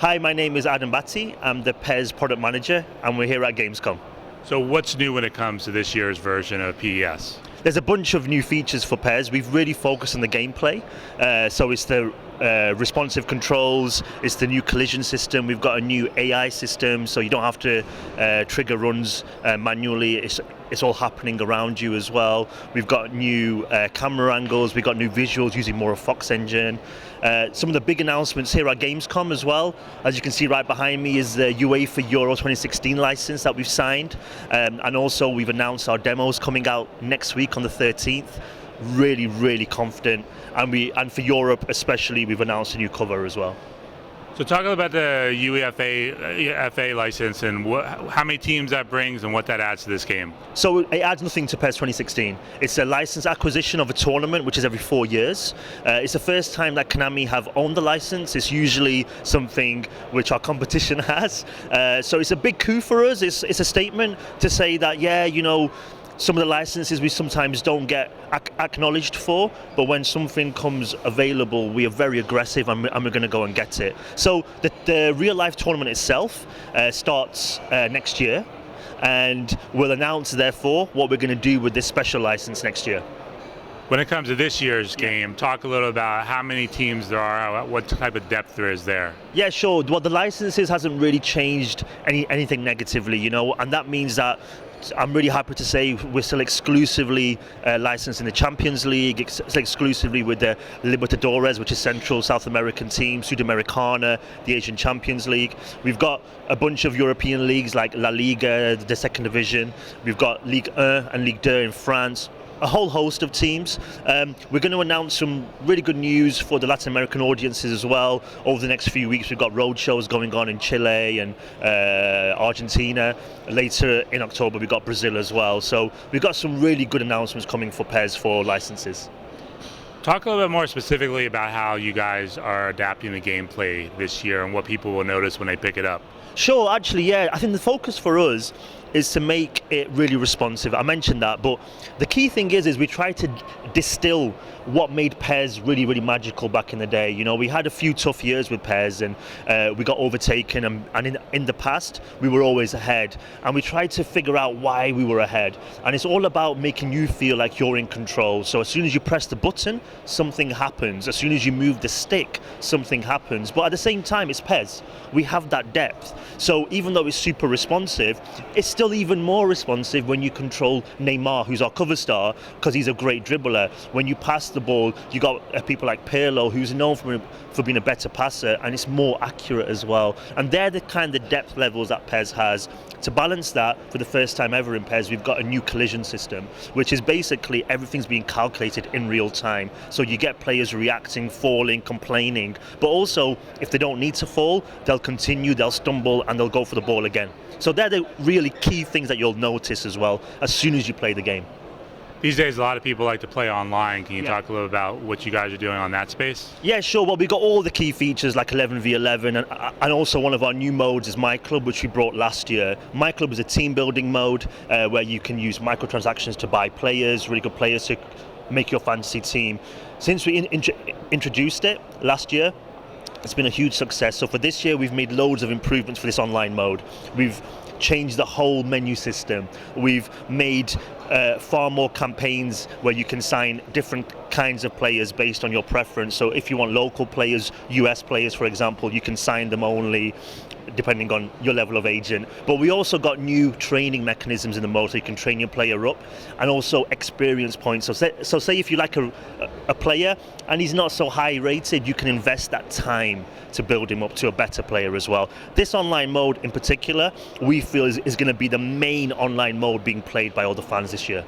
Hi, my name is Adam Batty. I'm the PES product manager, and we're here at Gamescom. So what's new when it comes to this year's version of PES? There's a bunch of new features for PES. We've really focused on the gameplay. So it's the responsive controls, it's the new collision system. We've got a new AI system, so you don't have to trigger runs manually. It's all happening around you as well. We've got new camera angles, we've got new visuals using more of Fox Engine. Some of the big announcements here at Gamescom as well. As you can see right behind me is the UEFA Euro 2016 license that we've signed. And also we've announced our demos coming out next week on the 13th. Really confident. And for Europe especially, we've announced a new cover as well. So talk about the UEFA FA license and how many teams that brings and what that adds to this game. So it adds nothing to PES 2016. It's a license acquisition of a tournament, which is every 4 years. It's the first time that Konami have owned the license. It's usually something which our competition has. So it's a big coup for us. It's a statement to say that, yeah, you know, some of the licenses we sometimes don't get acknowledged for, but when something comes available, we are very aggressive and we're going to go and get it. So the real life tournament itself starts next year, and we'll announce therefore what we're going to do with this special license next year. When it comes to this year's game, talk a little about how many teams there are, what type of depth there is there. Yeah, sure. Well, the licenses hasn't really changed anything negatively, you know, and that means that I'm really happy to say we're still exclusively licensed in the Champions League, exclusively with the Libertadores, which is Central South American team, Sudamericana, the Asian Champions League. We've got a bunch of European leagues like La Liga, the second division. We've got Ligue 1 and Ligue 2 in France. A whole host of teams. We're going to announce some really good news for the Latin American audiences as well. Over the next few weeks, we've got road shows going on in Chile and Argentina. Later in October, we've got Brazil as well. So we've got some really good announcements coming for PES for licenses. Talk a little bit more specifically about how you guys are adapting the gameplay this year and what people will notice when they pick it up. Sure, actually, yeah. I think the focus for us is to make it really responsive. I mentioned that, but the key thing is we try to distill what made PES really magical back in the day. You know, we had a few tough years with PES, and we got overtaken, and in the past we were always ahead, and we tried to figure out why we were ahead. And it's all about making you feel like you're in control. So as soon as you press the button, something happens. As soon as you move the stick, something happens. But at the same time, it's PES. We have that depth. So even though it's super responsive, it's still even more responsive when you control Neymar, who's our cover star, because he's a great dribbler. When you pass the ball, you got people like Pirlo, who's known for being a better passer, and it's more accurate as well. And they're the kind of depth levels that PES has. To balance that, for the first time ever in PES, we've got a new collision system, which is basically everything's being calculated in real time. So you get players reacting, falling, complaining, but also if they don't need to fall, they'll continue, they'll stumble, and they'll go for the ball again. So they're the really key things that you'll notice as well as soon as you play the game. These days, a lot of people like to play online. Can you talk a little about what you guys are doing on that space? Yeah, sure. Well, we've got all the key features like 11v11, and also one of our new modes is My Club, which we brought last year. My Club is a team building mode where you can use microtransactions to buy players, really good players to make your fantasy team. Since we introduced it last year, it's been a huge success. So for this year, we've made loads of improvements for this online mode. We've changed the whole menu system. We've made far more campaigns where you can sign different kinds of players based on your preference. So if you want local players, US players, for example, you can sign them only depending on your level of agent. But we also got new training mechanisms in the mode, so you can train your player up, and also experience points. So say if you like a player and he's not so high rated, you can invest that time to build him up to a better player as well. This online mode in particular, we feel is going to be the main online mode being played by all the fans this year.